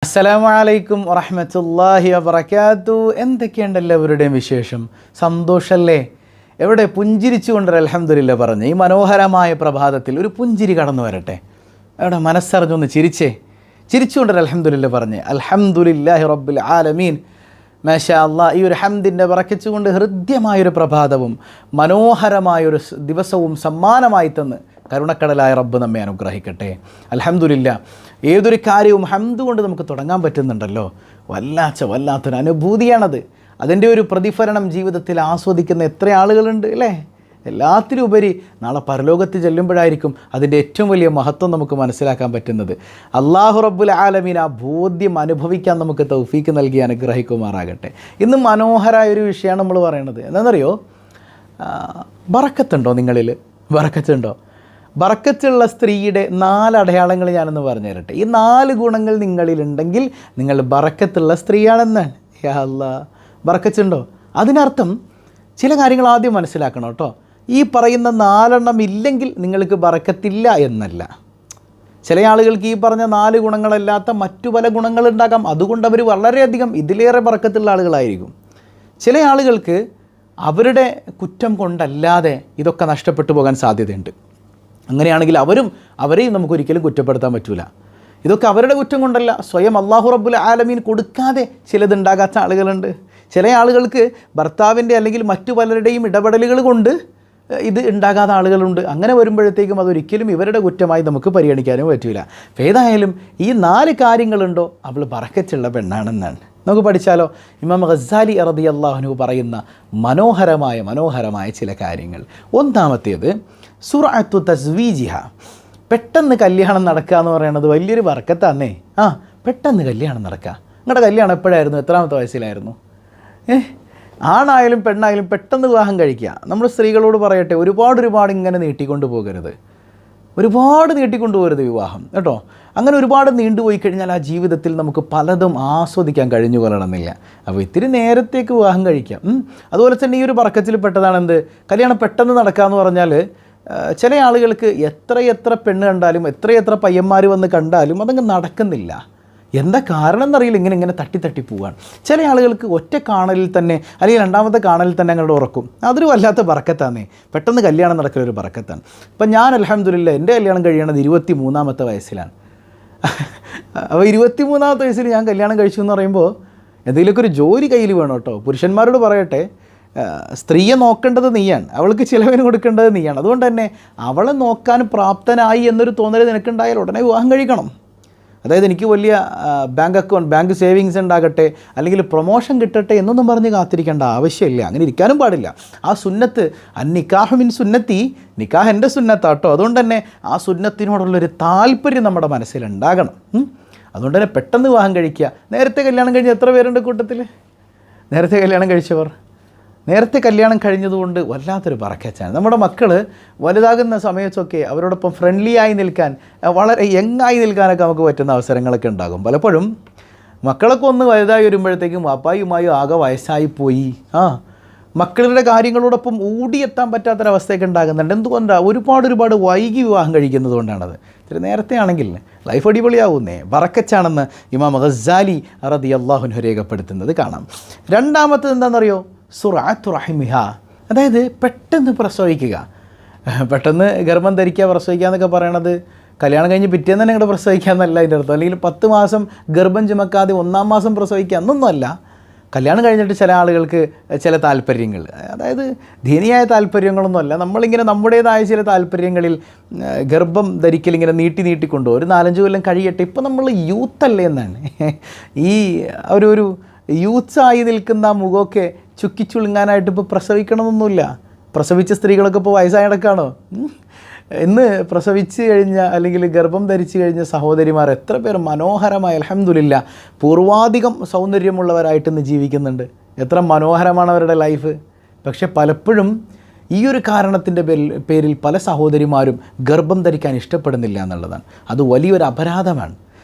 അസ്സലാമു അലൈക്കും വറഹ്മത്തുള്ളാഹി വബറകാത്തു. എന്തൊക്കെയുണ്ട് എല്ലാവരുടെയും വിശേഷം? സന്തോഷമല്ലേ? എവിടെ പുഞ്ചിരിച്ചുകൊണ്ട് അൽഹംദുലില്ലാ പറഞ്ഞ് ഈ മനോഹരമായ പ്രഭാതത്തിൽ ഒരു പുഞ്ചിരി കടന്നു വരട്ടെ. എവിടെ മനസ്സറിഞ്ഞൊന്ന് ചിരിച്ചുകൊണ്ട് അൽഹംദുലില്ലാ പറഞ്ഞ് അൽഹംദുലില്ലാഹി റബ്ബിൽ ആലമീൻ. മാഷാ അല്ലാഹ്. ഈ ഒരു ഹംദിൻ്റെ ബറക്കത്തുകൊണ്ട് ഹൃദ്യമായൊരു പ്രഭാതവും മനോഹരമായൊരു ദിവസവും സമ്മാനമായി തന്ന് കരുണക്കടലായ റബ്ബ് നമ്മെ അനുഗ്രഹിക്കട്ടെ. അൽഹംദുലില്ലാ. ഏതൊരു കാര്യവും ഹംദ് കൊണ്ട് നമുക്ക് തുടങ്ങാൻ പറ്റുന്നുണ്ടല്ലോ, വല്ലാത്തൊരു അനുഭൂതിയാണത്. അതിൻ്റെ ഒരു പ്രതിഫലനം ജീവിതത്തിൽ ആസ്വദിക്കുന്ന എത്ര ആളുകളുണ്ട് അല്ലേ? എല്ലാത്തിനും ഉപരി നാളെ പരലോകത്ത് ചെല്ലുമ്പോഴായിരിക്കും അതിൻ്റെ ഏറ്റവും വലിയ മഹത്വം നമുക്ക് മനസ്സിലാക്കാൻ പറ്റുന്നത്. അല്ലാഹു റബ്ബുൽ ആലമീൻ ആ ബോധ്യം അനുഭവിക്കാൻ നമുക്ക് തൗഫീക്ക് നൽകി അനുഗ്രഹിക്കുമാറാകട്ടെ. ഇന്ന് മനോഹരമായൊരു വിഷയമാണ് നമ്മൾ പറയണത്. എന്താണെന്നറിയോ? ബറക്കത്തുണ്ടോ നിങ്ങളിൽ? ബറക്കത്തുണ്ടോ? ബറക്കത്തുള്ള സ്ത്രീയുടെ 4 അടയാളങ്ങൾ ഞാനൊന്ന് പറഞ്ഞു തരട്ടെ. ഈ 4 ഗുണങ്ങൾ നിങ്ങളിലുണ്ടെങ്കിൽ നിങ്ങൾ ബറക്കത്തുള്ള സ്ത്രീയാണെന്നാണ്. യാ അല്ലാ, ബറക്കത്തുണ്ടോ? അതിനർത്ഥം ചില കാര്യങ്ങൾ ആദ്യം മനസ്സിലാക്കണം കേട്ടോ. ഈ പറയുന്ന 4 ഇല്ലെങ്കിൽ നിങ്ങൾക്ക് ബറക്കത്തില്ല എന്നല്ല. ചില ആളുകൾക്ക് ഈ പറഞ്ഞ 4 ഗുണങ്ങളല്ലാത്ത മറ്റു പല ഗുണങ്ങളുണ്ടാകാം. അതുകൊണ്ട് അവർ വളരെയധികം ഇതിലേറെ ബറക്കത്തുള്ള ആളുകളായിരിക്കും. ചില ആളുകൾക്ക് അവരുടെ കുറ്റം കൊണ്ടല്ലാതെ ഇതൊക്കെ നഷ്ടപ്പെട്ടു പോകാൻ സാധ്യതയുണ്ട്. അങ്ങനെയാണെങ്കിൽ അവരെയും നമുക്കൊരിക്കലും കുറ്റപ്പെടുത്താൻ പറ്റില്ല. ഇതൊക്കെ അവരുടെ കുറ്റം കൊണ്ടല്ല, സ്വയം അല്ലാഹു റബ്ബുൽ ആലമീൻ കൊടുക്കാതെ ചിലതുണ്ടാകാത്ത ആളുകളുണ്ട്. ചില ആളുകൾക്ക് ഭർത്താവിൻ്റെ അല്ലെങ്കിൽ മറ്റു പലരുടെയും ഇടപെടലുകൾ കൊണ്ട് ഇത് ഉണ്ടാകാത്ത ആളുകളുണ്ട്. അങ്ങനെ വരുമ്പോഴത്തേക്കും അതൊരിക്കലും ഇവരുടെ കുറ്റമായി നമുക്ക് പരിഗണിക്കാനും പറ്റില്ല. അപ്പോൾ ഏതായാലും ഈ 4 കാര്യങ്ങളുണ്ടോ അവൾ ബറക്കത്തുള്ള പെണ്ണാണെന്നാണ്. നമുക്ക് പഠിച്ചാലോ? ഇമാം ഗസ്സാലി റളിയല്ലാഹു അൻഹു പറയുന്ന മനോഹരമായ ചില കാര്യങ്ങൾ. ഒന്നാമത്തേത് സുറഅത്തു തസ്വീജിഹ. പെട്ടെന്ന് കല്യാണം നടക്കുക എന്ന് പറയുന്നത് വലിയൊരു ബറക്കത്താന്നേ. പെട്ടെന്ന് കല്യാണം നടക്കുക. നിങ്ങളുടെ കല്യാണം എപ്പോഴായിരുന്നു? എത്രാമത്തെ വയസ്സിലായിരുന്നു? ആണായാലും പെണ്ണായാലും പെട്ടെന്ന് വിവാഹം കഴിക്കുക. നമ്മൾ സ്ത്രീകളോട് പറയട്ടെ, ഒരുപാട് ഇങ്ങനെ നീട്ടിക്കൊണ്ടു പോകരുത്. ഒരുപാട് നീട്ടിക്കൊണ്ടുപോകരുത് വിവാഹം കേട്ടോ. അങ്ങനെ ഒരുപാട് നീണ്ടുപോയി കഴിഞ്ഞാൽ ആ ജീവിതത്തിൽ നമുക്ക് പലതും ആസ്വദിക്കാൻ കഴിഞ്ഞു കൊള്ളണമെന്നില്ല. അപ്പോൾ ഇത്തിരി നേരത്തേക്ക് വിവാഹം കഴിക്കാം. അതുപോലെ തന്നെ ഈ ഒരു ബറക്കത്തിൽ പെട്ടതാണെന്ത്? കല്യാണം പെട്ടെന്ന് നടക്കുക എന്ന് പറഞ്ഞാൽ ചില ആളുകൾക്ക് എത്ര പെണ്ണ് കണ്ടാലും എത്ര പയ്യന്മാർ വന്ന് കണ്ടാലും അതങ്ങ് നടക്കുന്നില്ല. എന്താ കാരണം എന്നറിയില്ല, ഇങ്ങനെ തട്ടി പോവാണ്. ചില ആളുകൾക്ക് ഒറ്റ കാണലിൽ തന്നെ അല്ലെങ്കിൽ 2ാമത്തെ കാണലിൽ തന്നെ അങ്ങോട്ട് ഉറക്കും. അതൊരു വല്ലാത്ത ബറക്കത്താന്നേ. പെട്ടെന്ന് കല്യാണം നടക്കലൊരു ബറക്കത്താണ്. ഇപ്പം ഞാൻ അൽഹംദുലില്ലാ എൻ്റെ കല്യാണം കഴിയണത് 23ാമത്തെ വയസ്സിലാണ്. അപ്പോൾ 23ാമത്തെ വയസ്സിൽ ഞാൻ കല്യാണം കഴിച്ചു എന്ന് പറയുമ്പോൾ എന്തെങ്കിലുമൊക്കെ ഒരു ജോലി കയ്യിൽ വേണം കേട്ടോ. പുരുഷന്മാരോട് പറയട്ടെ, സ്ത്രീയെ നോക്കേണ്ടത് നീയാണ്, അവൾക്ക് ചിലവിന് കൊടുക്കേണ്ടത് നീയാണ്. അതുകൊണ്ട് തന്നെ അവളെ നോക്കാൻ പ്രാപ്തനായി എന്നൊരു തോന്നൽ നിനക്കുണ്ടായാൽ ഉടനെ വിവാഹം കഴിക്കണം. അതായത് എനിക്ക് വലിയ ബാങ്ക് സേവിങ്സ് ഉണ്ടാകട്ടെ അല്ലെങ്കിൽ പ്രൊമോഷൻ കിട്ടട്ടെ എന്നൊന്നും പറഞ്ഞ് കാത്തിരിക്കേണ്ട ആവശ്യമില്ല. അങ്ങനെ ഇരിക്കാനും പാടില്ല. ആ സുന്നത്ത് നിക്കാഹ് മിൻ സുന്നത്തി, നിക്കാഹ് എൻ്റെ സുന്നത്താട്ടോ. അതുകൊണ്ട് തന്നെ ആ സുന്നത്തിനോടുള്ളൊരു താല്പര്യം നമ്മുടെ മനസ്സിലുണ്ടാകണം. അതുകൊണ്ട് തന്നെ പെട്ടെന്ന് വിവാഹം കഴിക്കുക. നേരത്തെ കല്യാണം കഴിഞ്ഞ എത്ര പേരുണ്ട് കൂട്ടത്തിൽ? നേരത്തെ കല്യാണം കഴിച്ചവർ. നേരത്തെ കല്യാണം കഴിഞ്ഞതുകൊണ്ട് വല്ലാത്തൊരു ബറക്കത്താണ്. നമ്മുടെ മക്കൾ വലുതാകുന്ന സമയത്തൊക്കെ അവരോടൊപ്പം ഫ്രണ്ട്ലി ആയി നിൽക്കാൻ, വളരെ യങ്ങായി നിൽക്കാനൊക്കെ നമുക്ക് പറ്റുന്ന അവസരങ്ങളൊക്കെ ഉണ്ടാകും. പലപ്പോഴും മക്കളൊക്കെ ഒന്ന് വലുതായി വരുമ്പോഴത്തേക്കും വാപ്പായുമായും ആകെ വയസ്സായിപ്പോയി. മക്കളുടെ കാര്യങ്ങളോടൊപ്പം ഓടിയെത്താൻ പറ്റാത്തൊരവസ്ഥയൊക്കെ ഉണ്ടാകുന്നുണ്ട്. എന്തുകൊണ്ടാണ്? ഒരുപാട് വൈകി വിവാഹം കഴിക്കുന്നത് കൊണ്ടാണത്. ഇത്തിരി നേരത്തെ ആണെങ്കിൽ ലൈഫ് അടിപൊളിയാവുന്നേ. ബറക്കത്താണെന്ന് ഇമാം ഗസ്സാലി റളിയല്ലാഹു അൻഹു രേഖപ്പെടുത്തുന്നത് കാണാം. 2ാമത്തേത് എന്താണെന്നറിയോ? സുറഅത്തു റഹിമിഹ. അതായത് പെട്ടെന്ന് പ്രസവിക്കുക. പെട്ടെന്ന് ഗർഭം ധരിക്കുക, പ്രസവിക്കുക എന്നൊക്കെ പറയണത് കല്യാണം കഴിഞ്ഞ് പിറ്റേന്ന് തന്നെ ഇങ്ങോട്ട് പ്രസവിക്കുക എന്നല്ല അതിൻ്റെ അർത്ഥം. അല്ലെങ്കിൽ 10 മാസം ഗർഭം ചുമക്കാതെ 1-ാം മാസം പ്രസവിക്കുക എന്നൊന്നുമല്ല. കല്യാണം കഴിഞ്ഞിട്ട് ചില ആളുകൾക്ക് ചില താല്പര്യങ്ങൾ, അതായത് ദീനിയായ താല്പര്യങ്ങളൊന്നുമല്ല, നമ്മളിങ്ങനെ നമ്മുടേതായ ചില താല്പര്യങ്ങളിൽ ഗർഭം ധരിക്കൽ ഇങ്ങനെ നീട്ടിക്കൊണ്ടു ഒരു 4-5 കൊല്ലം കഴിയട്ടെ. ഇപ്പം നമ്മൾ യൂത്തല്ലേ എന്നാണ്. ഈ ഒരു യൂത്ത്സായി നിൽക്കുന്ന മുഖമൊക്കെ ചുക്കിച്ചുളുങ്ങാനായിട്ട് ഇപ്പോൾ പ്രസവിക്കണമെന്നൊന്നുമില്ല. പ്രസവിച്ച സ്ത്രീകളൊക്കെ ഇപ്പോൾ വയസ്സായി നടക്കുകയാണോ? ഇന്ന് പ്രസവിച്ച് കഴിഞ്ഞ അല്ലെങ്കിൽ ഗർഭം ധരിച്ചു കഴിഞ്ഞ സഹോദരിമാർ എത്ര പേർ മനോഹരമായി അൽഹംദുലില്ലാ പൂർവാധികം സൗന്ദര്യമുള്ളവരായിട്ട് ഇന്ന് ജീവിക്കുന്നുണ്ട്. എത്ര മനോഹരമാണ് അവരുടെ ലൈഫ്. പക്ഷെ പലപ്പോഴും ഈ ഒരു കാരണത്തിൻ്റെ പേരിൽ പല സഹോദരിമാരും ഗർഭം ധരിക്കാൻ ഇഷ്ടപ്പെടുന്നില്ല എന്നുള്ളതാണ്. അത് വലിയൊരു അപരാധമാണ്.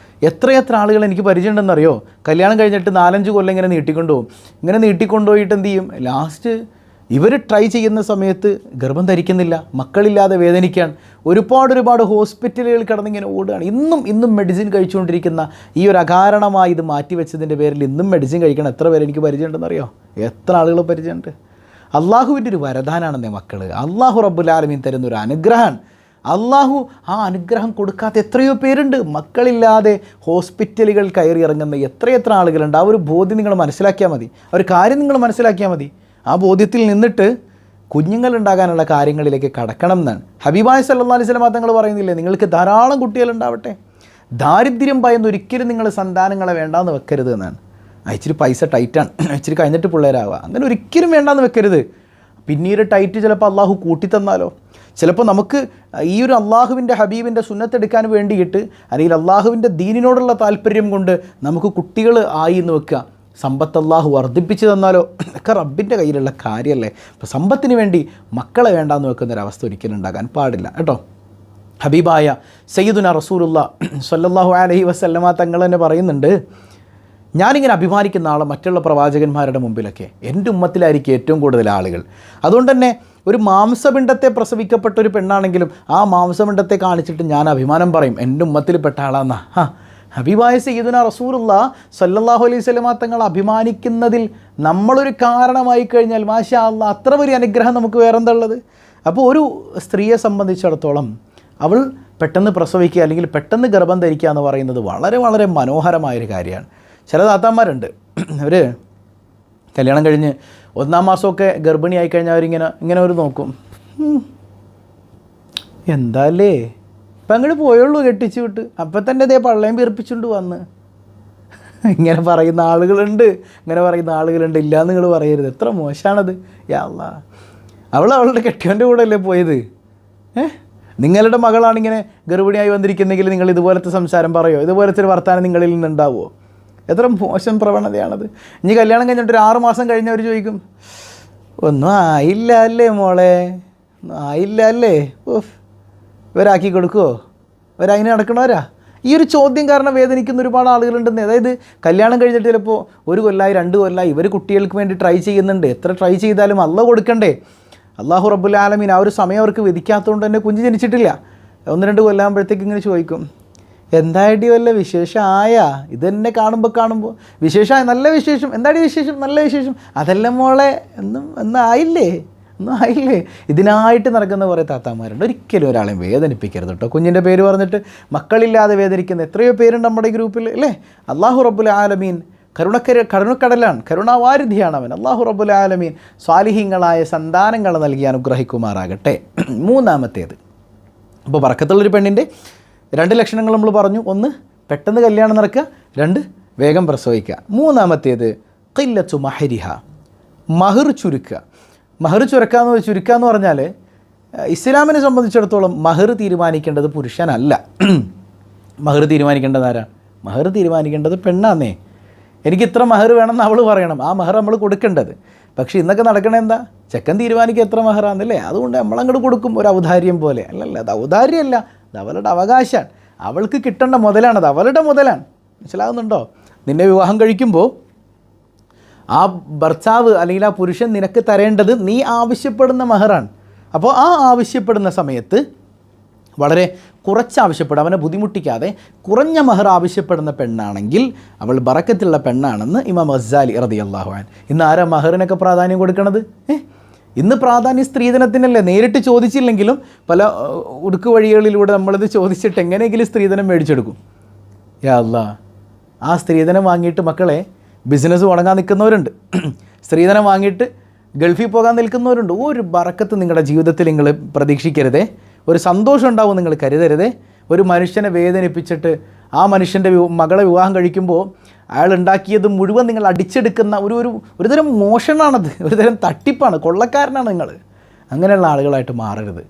എത്ര ആളുകൾ എനിക്ക് പരിചയമുണ്ടെന്നറിയോ? കല്യാണം കഴിഞ്ഞിട്ട് 4-5 കൊല്ലം ഇങ്ങനെ നീട്ടിക്കൊണ്ടുപോകും. ഇങ്ങനെ നീട്ടിക്കൊണ്ടുപോയിട്ട് എന്ത് ചെയ്യും? ലാസ്റ്റ് ഇവർ ട്രൈ ചെയ്യുന്ന സമയത്ത് ഗർഭം ധരിക്കുന്നില്ല, മക്കളില്ലാതെ വേദനിക്കുകയാണ്, ഒരുപാട് ഹോസ്പിറ്റലുകൾ കിടന്നിങ്ങനെ ഓടുകയാണ്. ഇന്നും മെഡിസിൻ കഴിച്ചുകൊണ്ടിരിക്കുന്ന ഈ ഒരു അകാരണമായി ഇത് മാറ്റിവെച്ചതിൻ്റെ പേരിൽ ഇന്നും മെഡിസിൻ കഴിക്കണം എത്ര പേര് എനിക്ക് പരിചയമുണ്ടെന്നറിയോ? എത്ര ആളുകൾ പരിചയമുണ്ട്. അള്ളാഹുവിൻ്റെ ഒരു വരദാനാണെന്നേ മക്കൾ. അള്ളാഹു റബ്ബുൽ ആലമീൻ തരുന്നൊരു അനുഗ്രഹമാണ്. അള്ളാഹു ആ അനുഗ്രഹം കൊടുക്കാത്ത എത്രയോ പേരുണ്ട്. മക്കളില്ലാതെ ഹോസ്പിറ്റലുകൾ കയറി ഇറങ്ങുന്ന എത്രയെത്ര ആളുകളുണ്ട്. ആ ഒരു ബോധ്യം നിങ്ങൾ മനസ്സിലാക്കിയാൽ മതി, ആ ഒരു കാര്യം നിങ്ങൾ മനസ്സിലാക്കിയാൽ മതി. ആ ബോധ്യത്തിൽ നിന്നിട്ട് കുഞ്ഞുങ്ങളുണ്ടാകാനുള്ള കാര്യങ്ങളിലേക്ക് കടക്കണം എന്നാണ് ഹബീബായ സല്ലല്ലാഹു അലൈഹി വസല്ലം തങ്ങൾ പറയുന്നില്ലേ, നിങ്ങൾക്ക് ധാരാളം കുട്ടികളുണ്ടാവട്ടെ, ദാരിദ്ര്യം ഭയന്ന് ഒരിക്കലും നിങ്ങൾ സന്താനങ്ങളെ വേണ്ടാന്ന് വെക്കരുത് എന്നാണ്. ഇച്ചിരി പൈസ ടൈറ്റാണ്, ഇച്ചിരി കഴിഞ്ഞിട്ട് പിള്ളേരാവുക, അങ്ങനെ ഒരിക്കലും വേണ്ടാന്ന് വെക്കരുത്. പിന്നീട് ടൈറ്റ് ചിലപ്പോൾ അള്ളാഹു കൂട്ടിത്തന്നാലോ, ചിലപ്പോൾ നമുക്ക് ഈ ഒരു അള്ളാഹുവിൻ്റെ ഹബീബിൻ്റെ സുന്നത്തെടുക്കാൻ വേണ്ടിയിട്ട് അല്ലെങ്കിൽ അള്ളാഹുവിൻ്റെ ദീനിനോടുള്ള താല്പര്യം കൊണ്ട് നമുക്ക് കുട്ടികൾ ആയി എന്ന് വെക്കുക, സമ്പത്ത് അള്ളാഹു വർദ്ധിപ്പിച്ച് തന്നാലോ, ഒക്കെ റബ്ബിൻ്റെ കയ്യിലുള്ള കാര്യമല്ലേ. അപ്പോൾ സമ്പത്തിന് വേണ്ടി മക്കളെ വേണ്ടാന്ന് വെക്കുന്നൊരവസ്ഥ ഒരിക്കലും ഉണ്ടാകാൻ പാടില്ല കേട്ടോ. ഹബീബായ സയ്യിദുന റസൂലുള്ളാഹി സ്വല്ലല്ലാഹു അലൈഹി വസല്ലമ തങ്ങൾ തന്നെ പറയുന്നുണ്ട്, ഞാനിങ്ങനെ അഭിമാനിക്കുന്ന ആളെ മറ്റുള്ള പ്രവാചകന്മാരുടെ മുമ്പിലൊക്കെ എൻ്റെ ഉമ്മത്തിലായിരിക്കും ഏറ്റവും കൂടുതൽ ആളുകൾ. അതുകൊണ്ട് തന്നെ ഒരു മാംസപിണ്ഡത്തെ പ്രസവിക്കപ്പെട്ട ഒരു പെണ്ണാണെങ്കിലും ആ മാംസപിണ്ഡത്തെ കാണിച്ചിട്ട് ഞാൻ അഭിമാനം പറയും എൻ്റെ ഉമ്മത്തിൽപ്പെട്ട ആളാന്നാ. ഹബീബായ സയ്യിദുന റസൂലുള്ളാഹി സ്വല്ലല്ലാഹു അലൈഹി വസല്ലമ തങ്ങൾ അഭിമാനിക്കുന്നതിൽ നമ്മളൊരു കാരണമായി കഴിഞ്ഞാൽ മാഷാ അല്ലാഹ് അത്ര വലിയ അനുഗ്രഹം നമുക്ക് വേറെന്താ ഉള്ളത്. അപ്പോൾ ഒരു സ്ത്രീയെ സംബന്ധിച്ചിടത്തോളം അവൾ പെട്ടെന്ന് പ്രസവിക്കുക അല്ലെങ്കിൽ പെട്ടെന്ന് ഗർഭം ധരിക്കുക എന്ന് പറയുന്നത് വളരെ മനോഹരമായൊരു കാര്യമാണ്. ചില താത്താന്മാരുണ്ട്, അവർ കല്യാണം കഴിഞ്ഞ് 1-ാം മാസമൊക്കെ ഗർഭിണിയായി കഴിഞ്ഞാൽ അവരിങ്ങനെ ഒരു നോക്കും, എന്താല്ലേ ഇപ്പം അങ്ങോട്ട് പോയുള്ളൂ കെട്ടിച്ചു വിട്ട്, അപ്പം തന്നെ ഇതേ പള്ളയും വീർപ്പിച്ചുകൊണ്ട് വന്ന്, ഇങ്ങനെ പറയുന്ന ആളുകളുണ്ട്. ഇല്ലയെന്ന് നിങ്ങൾ പറയരുത്, എത്ര മോശമാണത്. യാ അല്ലാഹ്, അവളുടെ കെട്ടിയവൻ്റെ കൂടെ അല്ലേ പോയത്. നിങ്ങളുടെ മകളാണിങ്ങനെ ഗർഭിണിയായി വന്നിരിക്കുന്നെങ്കിൽ നിങ്ങൾ ഇതുപോലത്തെ സംസാരം പറയുമോ? ഇതുപോലത്തെ ഒരു വർത്താനം നിങ്ങളിൽ നിന്നുണ്ടാവുമോ? എത്ര മോശം പ്രവണതയാണത്. ഇനി കല്യാണം കഴിഞ്ഞിട്ട് ഒരു 6 മാസം കഴിഞ്ഞവർ ചോദിക്കും, ഒന്നും ആയില്ല അല്ലേ മോളെ, ഒന്നും ആയില്ല അല്ലേ, ഓഫ് ഇവരാക്കി കൊടുക്കുമോ, ഇവരതിന് നടക്കണവരാ? ഈ ഒരു ചോദ്യം കാരണം വേദനിക്കുന്ന ഒരുപാട് ആളുകളുണ്ടെന്ന്. അതായത് കല്യാണം കഴിഞ്ഞിട്ട് ചിലപ്പോൾ 1 കൊല്ലമായി 2 കൊല്ലമായി ഇവർ കുട്ടികൾക്ക് വേണ്ടി ട്രൈ ചെയ്യുന്നുണ്ട്. എത്ര ട്രൈ ചെയ്താലും അള്ളാഹ് കൊടുക്കണ്ടേ. അള്ളാഹു റബ്ബുൽ ആലമീൻ ആ ഒരു സമയം അവർക്ക് വിധിക്കാത്തതുകൊണ്ട് തന്നെ കുഞ്ഞ് ജനിച്ചിട്ടില്ല. 1-2 കൊല്ലാകുമ്പോഴത്തേക്ക് ഇങ്ങനെ ചോദിക്കും, എന്തായിട്ട് വല്ല വിശേഷമായ? ഇതെന്നെ കാണുമ്പോൾ വിശേഷമായ, നല്ല വിശേഷം, എന്താടി വിശേഷം, നല്ല വിശേഷം, അതെല്ലാം മോളെ ഒന്നും ആയില്ലേ. ഇതിനായിട്ട് നടക്കുന്ന കുറേ താത്താന്മാരുണ്ട്. ഒരിക്കലും ഒരാളെയും വേദനിപ്പിക്കരുത് കേട്ടോ. കുഞ്ഞിൻ്റെ പേര് പറഞ്ഞിട്ട് മക്കളില്ലാതെ വേദനിക്കുന്ന എത്രയോ പേരുണ്ട് നമ്മുടെ ഗ്രൂപ്പിൽ അല്ലേ. അള്ളാഹു റബ്ബുൽ ആലമീൻ കരുണക്കടലാണ്, കരുണാവാരിധിയാണ് അവൻ. അള്ളാഹു റബ്ബുൽ ആലമീൻ സ്വാലിഹീങ്ങളായ സന്താനങ്ങൾ നൽകി അനുഗ്രഹിക്കുമാറാകട്ടെ. 3-ാമത്തേത്, അപ്പോൾ ബർക്കത്തുള്ളൊരു പെണ്ണിൻ്റെ 2 ലക്ഷണങ്ങൾ നമ്മൾ പറഞ്ഞു. 1 പെട്ടെന്ന് കല്യാണം നടക്കുക, 2 വേഗം പ്രസവിക്കുക. 3-ാമത്തേത് ഖില്ലത്തു മഹരിഹ, മഹർ ചുരുക്കുക. മഹർ ചുരുക്കുക എന്ന് പറഞ്ഞാൽ ഇസ്ലാമിനെ സംബന്ധിച്ചിടത്തോളം മഹർ തീരുമാനിക്കേണ്ടത് പുരുഷനല്ല. മഹർ തീരുമാനിക്കേണ്ടത് ആരാണ്? മഹർ തീരുമാനിക്കേണ്ടത് പെണ്ണാന്നേ. എനിക്ക് ഇത്ര മഹർ വേണമെന്ന് അവൾ പറയണം, ആ മഹർ നമ്മൾ കൊടുക്കേണ്ടത്. പക്ഷേ ഇന്നൊക്കെ നടക്കണേ എന്താ, ചെക്കൻ തീരുമാനിക്കുക എത്ര മഹറാന്നല്ലേ, അതുകൊണ്ട് നമ്മളങ്ങോട്ട് കൊടുക്കും ഒരു ഔദാര്യം പോലെ. അല്ലല്ല, അത് ഔദാര്യമല്ല, അത് അവളുടെ അവകാശമാണ്, അവൾക്ക് കിട്ടേണ്ട മുതലാണ്, അത് അവളുടെ മുതലാണ്. മനസ്സിലാകുന്നുണ്ടോ? നിന്നെ വിവാഹം കഴിക്കുമ്പോൾ ആ ഭർത്താവ് അല്ലെങ്കിൽ ആ പുരുഷൻ നിനക്ക് തരേണ്ടത് നീ ആവശ്യപ്പെടുന്ന മഹറാണ്. അപ്പോൾ ആ ആവശ്യപ്പെടുന്ന സമയത്ത് വളരെ കുറച്ച് ആവശ്യപ്പെടും, അവനെ ബുദ്ധിമുട്ടിക്കാതെ കുറഞ്ഞ മഹർ ആവശ്യപ്പെടുന്ന പെണ്ണാണെങ്കിൽ അവൾ ബറക്കത്തുള്ള പെണ്ണാണെന്ന് ഇമാം ഗസ്സാലി റളിയല്ലാഹു അൻഹു. ഇന്ന് ആരാ മഹറിനൊക്കെ പ്രാധാന്യം കൊടുക്കണത്? ഇന്ന് പ്രാധാന്യം സ്ത്രീധനത്തിനല്ലേ. നേരിട്ട് ചോദിച്ചില്ലെങ്കിലും പല ഉടുക്ക് വഴികളിലൂടെ നമ്മളിത് ചോദിച്ചിട്ട് എങ്ങനെയെങ്കിലും സ്ത്രീധനം മേടിച്ചെടുക്കും. യാ അല്ലാഹ്, ആ സ്ത്രീധനം വാങ്ങിയിട്ട് മക്കളെ ബിസിനസ് തുടങ്ങാൻ നിൽക്കുന്നവരുണ്ട്, സ്ത്രീധനം വാങ്ങിയിട്ട് ഗൾഫിൽ പോകാൻ നിൽക്കുന്നവരുണ്ട്. ഒരു ബറക്കത്ത് നിങ്ങളുടെ ജീവിതത്തിൽ നിങ്ങൾ പ്രതീക്ഷിക്കരുതേ, ഒരു സന്തോഷം ഉണ്ടാവും നിങ്ങൾ കരുതരുതേ. ഒരു മനുഷ്യനെ വേദനിപ്പിച്ചിട്ട് ആ മനുഷ്യൻ്റെ മകളെ വിവാഹം കഴിക്കുമ്പോൾ അയാൾ ഉണ്ടാക്കിയത് മുഴുവൻ നിങ്ങൾ അടിച്ചെടുക്കുന്ന ഒരു തരം മോഷണമാണത്, ഒരു തരം തട്ടിപ്പാണ്, കൊള്ളക്കാരനാണ് നിങ്ങൾ. അങ്ങനെയുള്ള ആളുകളായിട്ട് മാറരുത്.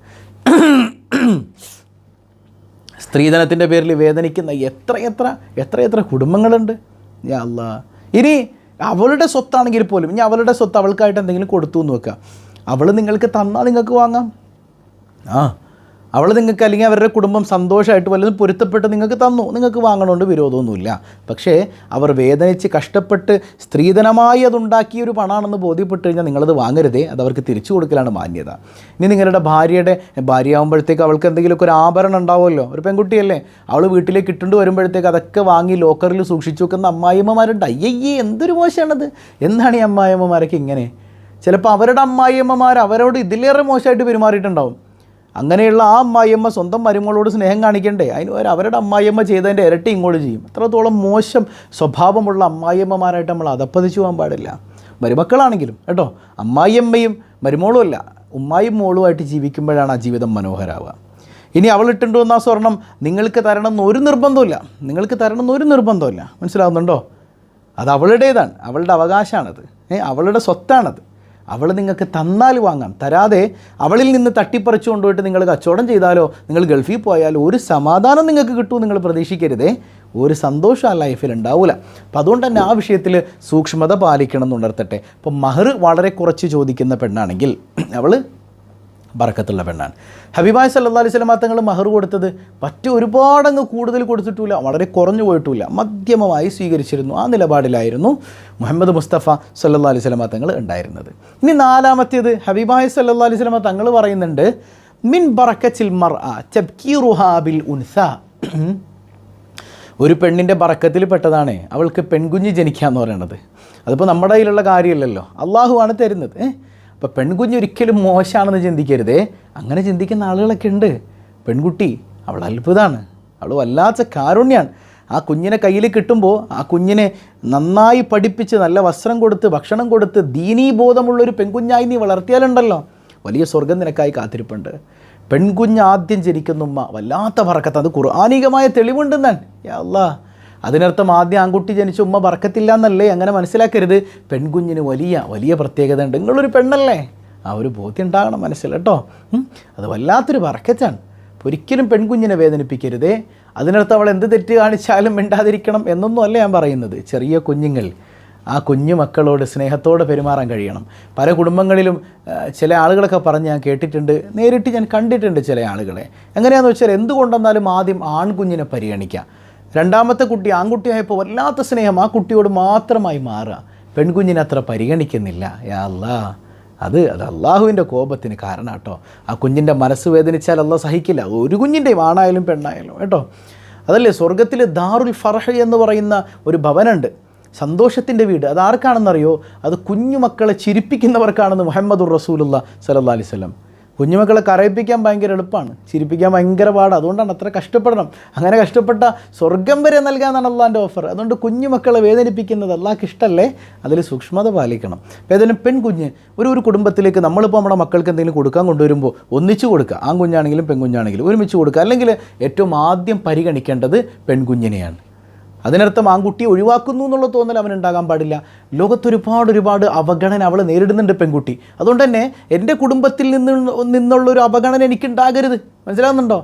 സ്ത്രീധനത്തിൻ്റെ പേരിൽ വേദനിക്കുന്ന എത്ര കുടുംബങ്ങളുണ്ട്. യാ അല്ലാഹ്. ഇനി അവളുടെ സ്വത്താണെങ്കിൽ പോലും, ഇനി അവളുടെ സ്വത്ത് അവൾക്കായിട്ട് എന്തെങ്കിലും കൊടുത്തു എന്ന് വെക്കുക, അവൾ നിങ്ങൾക്ക് തന്നാൽ നിങ്ങൾക്ക് വാങ്ങാം. അവൾ നിങ്ങൾക്ക് അല്ലെങ്കിൽ അവരുടെ കുടുംബം സന്തോഷമായിട്ട് വല്ലതും പൊരുത്തപ്പെട്ട് നിങ്ങൾക്ക് തന്നു, നിങ്ങൾക്ക് വാങ്ങണോണ്ട് വിരോധമൊന്നുമില്ല. പക്ഷേ അവർ വേദനിച്ച് കഷ്ടപ്പെട്ട് സ്ത്രീധനമായി അതുണ്ടാക്കിയ ഒരു പണമാണെന്ന് ബോധ്യപ്പെട്ട് കഴിഞ്ഞാൽ നിങ്ങളത് വാങ്ങരുതേ, അത് അവർക്ക് തിരിച്ചു കൊടുക്കലാണ് മാന്യത. ഇനി നിങ്ങളുടെ ഭാര്യയാകുമ്പോഴത്തേക്ക് അവൾക്ക് എന്തെങ്കിലുമൊക്കെ ഒരു ആഭരണം ഉണ്ടാവുമല്ലോ, ഒരു പെൺകുട്ടിയല്ലേ, അവൾ വീട്ടിലേക്ക് ഇട്ടുകൊണ്ട് വരുമ്പോഴത്തേക്ക് അതൊക്കെ വാങ്ങി ലോക്കറിൽ സൂക്ഷിച്ചു വെക്കുന്ന അമ്മായിയമ്മമാരുണ്ട്. അയ്യയ്യേ, എന്തൊരു മോശമാണത്. എന്താണ് ഈ അമ്മായിയമ്മമാരൊക്കെ ഇങ്ങനെ? ചിലപ്പോൾ അവരുടെ അമ്മായിയമ്മമാർ അവരോട് ഇതിലേറെ മോശമായിട്ട് പെരുമാറിയിട്ടുണ്ടാവും. അങ്ങനെയുള്ള ആ അമ്മായിയമ്മ സ്വന്തം മരുമകളോട് സ്നേഹം കാണിക്കണ്ടേ? അതിന് അവരുടെ അമ്മായിയമ്മ ചെയ്തതിൻ്റെ ഇരട്ടി ഇങ്ങോട്ട് ചെയ്യും. അത്രത്തോളം മോശം സ്വഭാവമുള്ള അമ്മായിയമ്മമാരായിട്ട് നമ്മൾ അധപ്പതിച്ചു പോകാൻ പാടില്ല. മരുമക്കളാണെങ്കിലും കേട്ടോ, അമ്മായിയമ്മയും മരുമോളും അല്ല, ഉമ്മായും മോളുമായിട്ട് ജീവിക്കുമ്പോഴാണ് ആ ജീവിതം മനോഹരമാവുക. ഇനി അവൾ ഇട്ടുണ്ടോ എന്ന സ്വർണം നിങ്ങൾക്ക് തരണമെന്ന് ഒരു നിർബന്ധമില്ല. മനസ്സിലാവുന്നുണ്ടോ? അത് അവളുടേതാണ്, അവളുടെ അവകാശമാണത്, അവളുടെ സ്വത്താണത്. അവൾ നിങ്ങൾക്ക് തന്നാൽ വാങ്ങാം, തരാതെ അവളിൽ നിന്ന് തട്ടിപ്പറിച്ചു കൊണ്ടുപോയിട്ട് നിങ്ങൾ കച്ചവടം ചെയ്താലോ നിങ്ങൾ ഗൾഫിൽ പോയാലോ ഒരു സമാധാനം നിങ്ങൾക്ക് കിട്ടുമോ നിങ്ങൾ പ്രതീക്ഷിക്കരുതേ, ഒരു സന്തോഷം ആ ലൈഫിൽ ഉണ്ടാവില്ല. അപ്പോൾ അതുകൊണ്ട് തന്നെ ആ വിഷയത്തിൽ സൂക്ഷ്മത പാലിക്കണം എന്നുണർത്തട്ടെ. അപ്പോൾ മഹർ വളരെ കുറച്ച് ചോദിക്കുന്ന പെണ്ണാണെങ്കിൽ അവൾ ബറക്കത്തുള്ള പെണ്ണാണ്. ഹബീബായ് സല്ലല്ലാഹു അലൈഹി വസല്ലം തങ്ങൾ മഹർ കൊടുത്തത് ഒരുപാടങ്ങ് കൂടുതൽ കൊടുത്തിട്ടില്ല, വളരെ കുറഞ്ഞു പോയിട്ടില്ല, മധ്യമമായി സ്വീകരിച്ചിരുന്നു. ആ നിലപാടിലായിരുന്നു മുഹമ്മദ് മുസ്തഫ സല്ലല്ലാഹു അലൈഹി വസല്ലം തങ്ങൾ ഉണ്ടായിരുന്നത്. ഇനി നാലാമത്തേത് ഹബീബായ് സല്ലല്ലാഹു അലൈഹി വസല്ലം തങ്ങൾ പറയുന്നുണ്ട്, മിൻ ബറക്കത്തിൽ മർഅ തബ്കീറുഹാ ബിൽ ഉൻസ. ഒരു പെണ്ണിൻ്റെ ബറക്കത്തിൽ പെട്ടതാണ് അവൾക്ക് പെൺകുഞ്ഞ് ജനിക്കുക എന്ന് പറയുന്നത്. അതിപ്പോൾ നമ്മുടെ കയ്യിലുള്ള കാര്യമല്ലല്ലോ, അള്ളാഹുവാണ് തരുന്നത്. അപ്പോൾ പെൺകുഞ്ഞ് ഒരിക്കലും മോശമാണെന്ന് ചിന്തിക്കരുതേ. അങ്ങനെ ചിന്തിക്കുന്ന ആളുകളൊക്കെ ഉണ്ട്. പെൺകുട്ടി അവൾ അത്ഭുതമാണ്, അവൾ വല്ലാത്ത കാരുണ്യമാണ്. ആ കുഞ്ഞിനെ കയ്യിൽ കിട്ടുമ്പോൾ ആ കുഞ്ഞിനെ നന്നായി പഠിപ്പിച്ച് നല്ല വസ്ത്രം കൊടുത്ത് ഭക്ഷണം കൊടുത്ത് ദീനീബോധമുള്ളൊരു പെൺകുഞ്ഞായി നീ വളർത്തിയാലുണ്ടല്ലോ വലിയ സ്വർഗം നിനക്കായി കാത്തിരിപ്പുണ്ട്. പെൺകുഞ്ഞ് ആദ്യം ജനിക്കുന്ന ഉമ്മ വല്ലാത്ത ബറക്കത്ത്, അത് ഖുർആനികമായ തെളിവുണ്ടെന്നാണ്. യാ അല്ലാഹ്, അതിനർത്ഥം ആദ്യം ആൺകുട്ടി ജനിച്ച ഉമ്മ ബറക്കത്തില്ല എന്നല്ലേ, അങ്ങനെ മനസ്സിലാക്കരുത്. പെൺകുഞ്ഞിന് വലിയ പ്രത്യേകത ഉണ്ട്. നിങ്ങളൊരു പെണ്ണല്ലേ, ആ ഒരു ബോധ്യം ഉണ്ടാകണം മനസ്സിൽ കേട്ടോ. അത് വല്ലാത്തൊരു ബറക്കത്താണ്. ഒരിക്കലും പെൺകുഞ്ഞിനെ വേദനിപ്പിക്കരുതേ. അതിനർത്ഥം അവൾ എന്ത് തെറ്റ് കാണിച്ചാലും മിണ്ടാതിരിക്കണം എന്നൊന്നും അല്ല ഞാൻ പറയുന്നത്. ചെറിയ കുഞ്ഞുങ്ങൾ, ആ കുഞ്ഞു മക്കളോട് സ്നേഹത്തോടെ പെരുമാറാൻ കഴിയണം. പല കുടുംബങ്ങളിലും ചില ആളുകളൊക്കെ പറഞ്ഞ് ഞാൻ കേട്ടിട്ടുണ്ട്, നേരിട്ട് ഞാൻ കണ്ടിട്ടുണ്ട് ചില ആളുകളെ. എങ്ങനെയാണെന്ന് വെച്ചാൽ എന്തുകൊണ്ടെന്നാലും ആദ്യം ആൺകുഞ്ഞിനെ പരിഗണിക്കുക. രണ്ടാമത്തെ കുട്ടി ആൺകുട്ടിയായപ്പോൾ വല്ലാത്ത സ്നേഹം ആ കുട്ടിയോട് മാത്രമായി മാറുക, പെൺകുഞ്ഞിനെ അത്ര പരിഗണിക്കുന്നില്ല. യാ അല്ലാ, അത് അള്ളാഹുവിൻ്റെ കോപത്തിന് കാരണം കേട്ടോ. ആ കുഞ്ഞിൻ്റെ മനസ്സ് വേദനിച്ചാൽ അള്ളാഹ് സഹിക്കില്ല, ഒരു കുഞ്ഞിൻ്റെയും ആണായാലും പെണ്ണായാലും കേട്ടോ. അതല്ലേ സ്വർഗത്തിൽ ദാറുൽ ഫർഹ് എന്ന് പറയുന്ന ഒരു ഭവനുണ്ട്, സന്തോഷത്തിൻ്റെ വീട്. അതാർക്കാണെന്നറിയോ? അത് കുഞ്ഞുമക്കളെ ചിരിപ്പിക്കുന്നവർക്കാണെന്ന് മുഹമ്മദുർ റസൂലുള്ളാഹി സ്വല്ലല്ലാഹി അലൈഹി വസല്ലം. കുഞ്ഞുമക്കളെ കരയിപ്പിക്കാൻ ഭയങ്കര എളുപ്പമാണ്, ചിരിപ്പിക്കാൻ ഭയങ്കര പാടാണ്. അതുകൊണ്ടാണ് അത്ര കഷ്ടപ്പെടണം. അങ്ങനെ കഷ്ടപ്പെട്ട സ്വർഗം വരെ നൽകാമെന്നാണ് അള്ളാഹിൻ്റെ ഓഫർ. അതുകൊണ്ട് കുഞ്ഞുമക്കളെ വേദനിപ്പിക്കുന്നത് അള്ളാഹ്ക്ക് ഇഷ്ടമല്ലേ, അതിൽ സൂക്ഷ്മത പാലിക്കണം. ഏതായാലും പെൺകുഞ്ഞ് ഒരു കുടുംബത്തിലേക്ക് നമ്മളിപ്പോൾ നമ്മുടെ മക്കൾക്ക് എന്തെങ്കിലും കൊടുക്കാൻ കൊണ്ടുവരുമ്പോൾ ഒന്നിച്ച് കൊടുക്കുക, ആൺകുഞ്ഞാണെങ്കിലും പെൺകുഞ്ഞാണെങ്കിലും ഒരുമിച്ച് കൊടുക്കുക. അല്ലെങ്കിൽ ഏറ്റവും ആദ്യം പരിഗണിക്കേണ്ടത് പെൺകുഞ്ഞിനെയാണ്. അതിനർത്ഥം ആൺകുട്ടിയെ ഒഴിവാക്കുന്നു എന്നുള്ള തോന്നൽ അവനുണ്ടാകാൻ പാടില്ല. ലോകത്തൊരുപാട് അവഗണന അവൾ നേരിടുന്നുണ്ട് പെൺകുട്ടി. അതുകൊണ്ട് തന്നെ എൻ്റെ കുടുംബത്തിൽ നിന്നുള്ളൊരു അവഗണന എനിക്കുണ്ടാകരുത്. മനസ്സിലാകുന്നുണ്ടോ?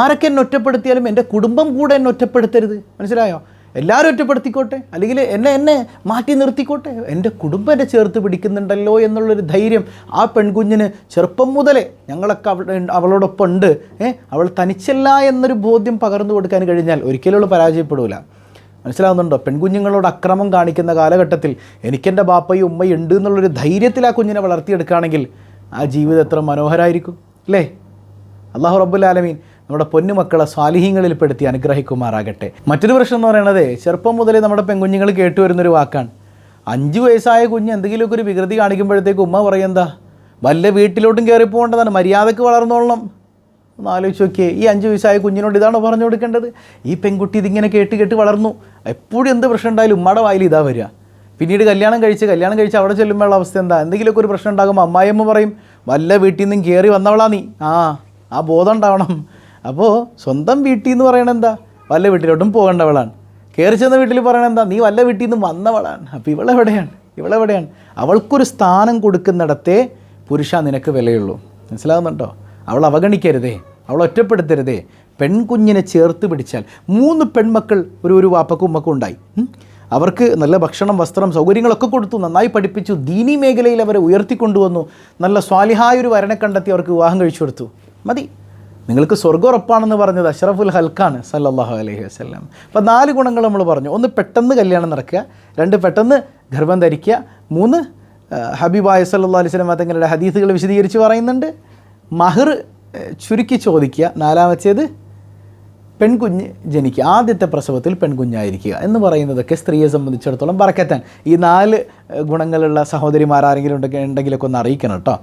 ആരൊക്കെ എന്നെ ഒറ്റപ്പെടുത്തിയാലും എൻ്റെ കുടുംബം കൂടെ എന്നെ ഒറ്റപ്പെടുത്തരുത്. മനസ്സിലായോ? എല്ലാവരും ഒറ്റപ്പെടുത്തിക്കോട്ടെ, അല്ലെങ്കിൽ എന്നെ മാറ്റി നിർത്തിക്കോട്ടെ, എൻ്റെ കുടുംബം എന്നെ ചേർത്ത് പിടിക്കുന്നുണ്ടല്ലോ എന്നുള്ളൊരു ധൈര്യം ആ പെൺകുഞ്ഞിന് ചെറുപ്പം മുതലേ ഞങ്ങളൊക്കെ അവളോടൊപ്പം ഉണ്ട്, അവൾ തനിച്ചല്ല എന്നൊരു ബോധ്യം പകർന്നു കൊടുക്കാൻ കഴിഞ്ഞാൽ ഒരിക്കലും അവൾ പരാജയപ്പെടില്ല. മനസ്സിലാകുന്നുണ്ടോ? പെൺകുഞ്ഞുങ്ങളോട് അക്രമം കാണിക്കുന്ന കാലഘട്ടത്തിൽ എനിക്കെൻ്റെ ബാപ്പയും ഉമ്മയും ഉണ്ട് എന്നുള്ളൊരു ധൈര്യത്തിൽ ആ കുഞ്ഞിനെ വളർത്തിയെടുക്കുകയാണെങ്കിൽ ആ ജീവിതം എത്ര മനോഹരമായിരിക്കും അല്ലേ? അല്ലാഹു റബ്ബുൽ ആലമീൻ നമ്മുടെ പൊന്നുമക്കളെ സ്വാലിഹീങ്ങളിൽ പെടുത്തി അനുഗ്രഹിക്കുമാറാകട്ടെ. മറ്റൊരു പ്രശ്നം എന്ന് പറയുന്നത് ചെറുപ്പം മുതലേ നമ്മുടെ പെൺകുഞ്ഞുങ്ങൾ കേട്ടുവരുന്നൊരു വാക്കാണ്. 5 വയസ്സായ കുഞ്ഞ് എന്തെങ്കിലുമൊക്കെ ഒരു വികൃതി കാണിക്കുമ്പോഴത്തേക്ക് ഉമ്മ പറയും, എന്താ വല്ല വീട്ടിലോട്ടും കയറി പോകേണ്ടതാണ്, മര്യാദക്ക് വളർന്നോളണം. ഒന്ന് ആലോചിച്ച് നോക്കിയേ, ഈ 5 വയസ്സായ കുഞ്ഞിനോട് ഇതാണോ പറഞ്ഞു കൊടുക്കേണ്ടത്? ഈ പെൺകുട്ടി ഇതിങ്ങനെ കേട്ട് വളർന്നു. എപ്പോഴും എന്ത് പ്രശ്നം ഉണ്ടായാലും ഉമ്മയുടെ വായിൽ ഇതാ വരിക. പിന്നീട് കല്യാണം കഴിച്ച് അവിടെ ചെല്ലുമ്പോഴുള്ള അവസ്ഥ എന്താ? എന്തെങ്കിലുമൊക്കെ ഒരു പ്രശ്നം ഉണ്ടാകുമ്പോൾ അമ്മായിയമ്മ പറയും, വല്ല വീട്ടിൽ നിന്നും കയറി വന്നവളാ നീ. ആ ബോധം ഉണ്ടാവണം. അപ്പോൾ സ്വന്തം വീട്ടിൽ നിന്ന് പറയണത് എന്താ? വല്ല വീട്ടിലോട്ടും പോകേണ്ടവളാണ്. കയറി ചെന്ന വീട്ടിൽ പറയണത് എന്താ? നീ വല്ല വീട്ടിൽ നിന്ന് വന്നവളാണ്. അപ്പോൾ ഇവളെവിടെയാണ്? അവൾക്കൊരു സ്ഥാനം കൊടുക്കുന്നിടത്തേ പുരുഷ നിനക്ക് വിലയുള്ളൂ. മനസ്സിലാകുന്നുണ്ടോ? അവൾ അവഗണിക്കരുതേ, അവൾ ഒറ്റപ്പെടുത്തരുതേ. പെൺകുഞ്ഞിനെ ചേർത്ത് പിടിച്ചാൽ 3 പെൺമക്കൾ ഒരു വാപ്പക്കും ഉമ്മക്കും ഉണ്ടായി. അവർക്ക് നല്ല ഭക്ഷണം, വസ്ത്രം, സൗകര്യങ്ങളൊക്കെ കൊടുത്തു, നന്നായി പഠിപ്പിച്ചു, ദീനീ മേഖലയിൽ അവരെ ഉയർത്തിക്കൊണ്ടുവന്നു, നല്ല സ്വാലിഹായൊരു വരനെ കണ്ടെത്തി അവർക്ക് വിവാഹം കഴിച്ചു കൊടുത്തു. മതി. നിങ്ങൾക്ക് സ്വർഗ്ഗം ഉറപ്പാണെന്ന് പറഞ്ഞത് അഷ്റഫുൽ ഹൽക്കാണ് സല്ലല്ലാഹു അലൈഹി വസല്ലം. അപ്പോൾ 4 ഗുണങ്ങൾ നമ്മൾ പറഞ്ഞു. 1, പെട്ടെന്ന് കല്യാണം നടക്കുക. 2, പെട്ടെന്ന് ഗർഭം ധരിക്കുക. 3, ഹബീബായ സല്ലല്ലാഹു അലൈഹി വസല്ലം തങ്ങളുടെ ഹദീസുകൾ വിശദീകരിച്ച് പറയുന്നുണ്ട്, മഹർ ചുരുക്കി ചോദിക്കുക. 4-മത്തേത് പെൺകുഞ്ഞ് ജനിക്കുക, ആദ്യത്തെ പ്രസവത്തിൽ പെൺകുഞ്ഞായിരിക്കുക എന്ന് പറയുന്നതൊക്കെ സ്ത്രീയെ സംബന്ധിച്ചിടത്തോളം ബറക്കത്താണ്. ഈ 4 ഗുണങ്ങളുള്ള സഹോദരിമാരാരെങ്കിലും ഉണ്ടെങ്കിലൊക്കെ ഒന്ന് അറിയിക്കണം കേട്ടോ,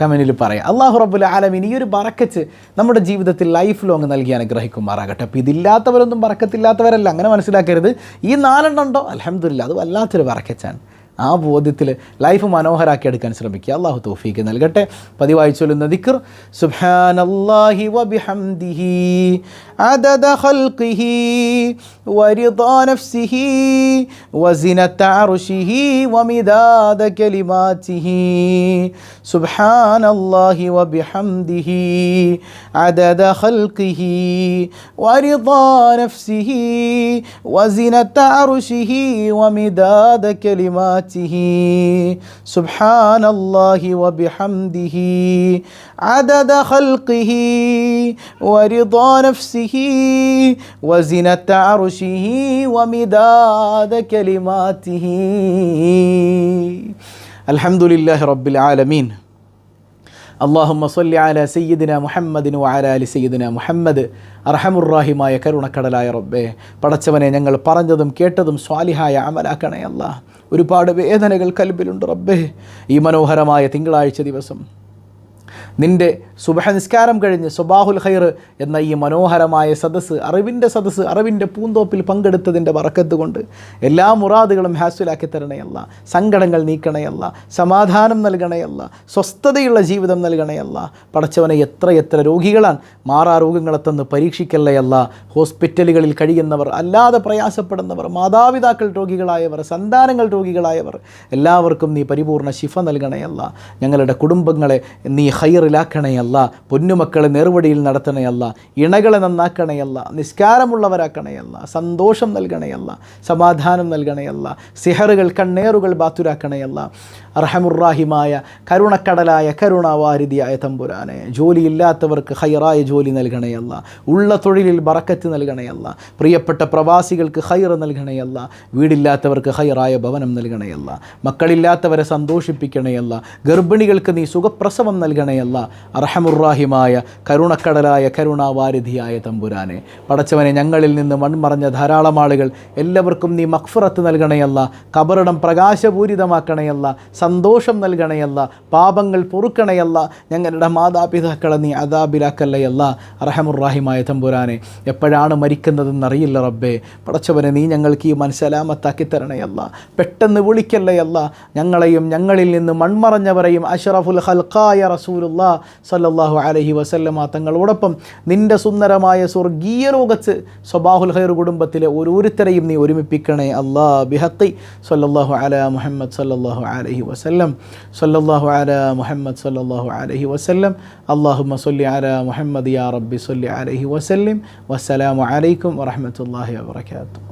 കമൻറ്റിൽ പറയാം. അല്ലാഹു റബ്ബുൽ ആലമീൻ ഈ ഒരു ബറക്കത്ത് നമ്മുടെ ജീവിതത്തിൽ ലൈഫ് ലോങ് നൽകി അനുഗ്രഹിക്കുമാറാകട്ടെ. അപ്പോൾ ഇതില്ലാത്തവരൊന്നും ബറക്കത്തില്ലാത്തവരല്ല, അങ്ങനെ മനസ്സിലാക്കരുത്. ഈ 4 ഉണ്ടോ അൽഹംദുലില്ലാ, അത് വല്ലാത്തൊരു ബറക്കത്താണ്. ആ ബോധ്യത്തിൽ ലൈഫ് മനോഹരാക്കി എടുക്കാൻ ശ്രമിക്കുക. അല്ലാഹു തൗഫീക്ക് നൽകട്ടെ. പതിവായി ചൊല്ലുന്ന ദിക്ർ സുബ്ഹാനല്ലാഹി വബിഹംദിഹി അദദ ഖൽഖിഹി വരിദാ നഫ്സിഹി വസിനത അർശിഹി വമിദാദ കലിമാതിഹി. സുബ്ഹാനല്ലാഹി വബിഹംദിഹി അദദ ഖൽഖിഹി വരിദാ നഫ്സിഹി വസിനത അർശിഹി വമിദാദ കലിമാതിഹി. സുബ്ഹാനല്ലാഹി വബിഹംദിഹി അദദ ഖൽഖിഹി വരിദാ നഫ്സിഹി വസിനത അർശിഹി വമിദാദ കലിമാതിഹി. അൽഹംദുലില്ലാഹി റബ്ബിൽ ആലമീൻ. അല്ലാഹുമ്മ സ്വല്ലി അലാ സയ്യിദിന മുഹമ്മദിൻ വഅലാ ആലി സയ്യിദിന മുഹമ്മദ്. അർഹമുർറാഹിമായ കരുണക്കടലായ റബ്ബേ, പടച്ചവനെ ഞങ്ങൾ പറഞ്ഞതും കേട്ടതും സ്വാലിഹായ അമലാക്കണേ അല്ലാഹ്. ഒരുപാട് വേദനകൾ കൽബിലുണ്ട് റബ്ബേ. ഈ മനോഹരമായ തിങ്കളാഴ്ച ദിവസം നിൻ്റെ സുബഹ നിസ്കാരം കഴിഞ്ഞ് സ്വബാഹുൽ ഖൈർ എന്ന ഈ മനോഹരമായ സദസ്സ്, അറിവിൻ്റെ സദസ്സ്, അറിവിൻ്റെ പൂന്തോപ്പിൽ പങ്കെടുത്തതിൻ്റെ ബറക്കത്ത് കൊണ്ട് എല്ലാ മുറാദുകളും ഹാസിലാക്കി തരണയല്ല, സങ്കടങ്ങൾ നീക്കണയല്ല, സമാധാനം നൽകണയല്ല, സ്വസ്ഥതയുള്ള ജീവിതം നൽകണയല്ല. പടച്ചവനെ എത്ര രോഗികളാണ്, മാറാ രോഗങ്ങളെ തന്ന് പരീക്ഷിക്കല്ലയല്ല. ഹോസ്പിറ്റലുകളിൽ കഴിയുന്നവർ, അല്ലാതെ പ്രയാസപ്പെടുന്നവർ, മാതാപിതാക്കൾ രോഗികളായവർ, സന്താനങ്ങൾ രോഗികളായവർ, എല്ലാവർക്കും നീ പരിപൂർണ്ണ ശിഫ നൽകണയല്ല. ഞങ്ങളുടെ കുടുംബങ്ങളെ നീ ഖൈറിലാക്കണയല്ല, പൊന്നുമക്കളെ നേർവഴിയിൽ നടത്തണയല്ല, ഇണകളെ നന്നാക്കണയല്ല, നിസ്കാരമുള്ളവരാക്കണയല്ല, സന്തോഷം നൽകണയല്ല, സമാധാനം നൽകണയല്ല, സിഹറുകൾ കണ്ണേറുകൾ ബാത്തുരാക്കണയല്ല. അർഹമുർറാഹിമായ കരുണക്കടലായ കരുണാവാരിധിയായ തമ്പുരാനെ, ജോലിയില്ലാത്തവർക്ക് ഖൈറായ ജോലി നൽകണയല്ല, ഉള്ള തൊഴിലിൽ ബറക്കത്ത് നൽകണയല്ല, പ്രിയപ്പെട്ട പ്രവാസികൾക്ക് ഖൈർ നൽകണയല്ല, വീടില്ലാത്തവർക്ക് ഖൈറായ ഭവനം നൽകണയല്ല, മക്കളില്ലാത്തവരെ സന്തോഷിപ്പിക്കണയല്ല, ഗർഭിണികൾക്ക് നീ സുഖപ്രസവം നൽകണയല്ല. അർഹമുർറാഹിമായ കരുണക്കടലായ കരുണാവാരിധിയായ തമ്പുരാനെ, പടച്ചവനെ ഞങ്ങളിൽ നിന്ന് മൺമറഞ്ഞ ധാരാളം ആളുകൾ, എല്ലാവർക്കും നീ മഗ്ഫിറത്ത് നൽകണയല്ല, ഖബറിടം പ്രകാശപൂരിതമാക്കണയല്ല, സന്തോഷം നൽകണയല്ല, പാപങ്ങൾ പൊറുക്കണയല്ല, ഞങ്ങളുടെ മാതാപിതാക്കളെ നീ അദാബിലാക്കല്ലയല്ല. അർഹമുർറാഹിമായ തമ്പുരാനെ, എപ്പോഴാണ് മരിക്കുന്നതെന്നറിയില്ല റബ്ബേ. പടച്ചവനെ നീ ഞങ്ങൾക്ക് ഈ മനസ്സലാമത്താക്കി തരണയല്ല, പെട്ടെന്ന് വിളിക്കല്ലയല്ല. ഞങ്ങളെയും ഞങ്ങളിൽ നിന്ന് മൺമറഞ്ഞവരെയും അഷ്റഫുൽ ഖൽഖായ റസൂലുള്ളാഹി സ്വല്ലല്ലാഹു അലൈഹി വസല്ലമ തങ്ങളോടൊപ്പം നിൻ്റെ സുന്ദരമായ സ്വർഗീയ ലോകത്ത് സ്വബാഹുൽ ഖൈർ കുടുംബത്തിലെ ഓരോരുത്തരെയും നീ ഒരുമിപ്പിക്കണേ അല്ലാ. ബിഹഖി സ്വല്ലല്ലാഹു അലാ മുഹമ്മദ് സ്വല്ലല്ലാഹു അലൈഹി വസല്ലം. സ്വല്ലല്ലാഹു അലാ മുഹമ്മദ് സ്വല്ലല്ലാഹു അലൈഹി വസല്ലം. അല്ലാഹുമ്മ സ്വല്ലി അലാ മുഹമ്മദ് യാ റബ്ബി സ്വല്ലി അലൈഹി വസല്ലം. വസ്സലാമു അലൈക്കും വറഹ്മത്തുള്ളാഹി വബറകാതുഹു.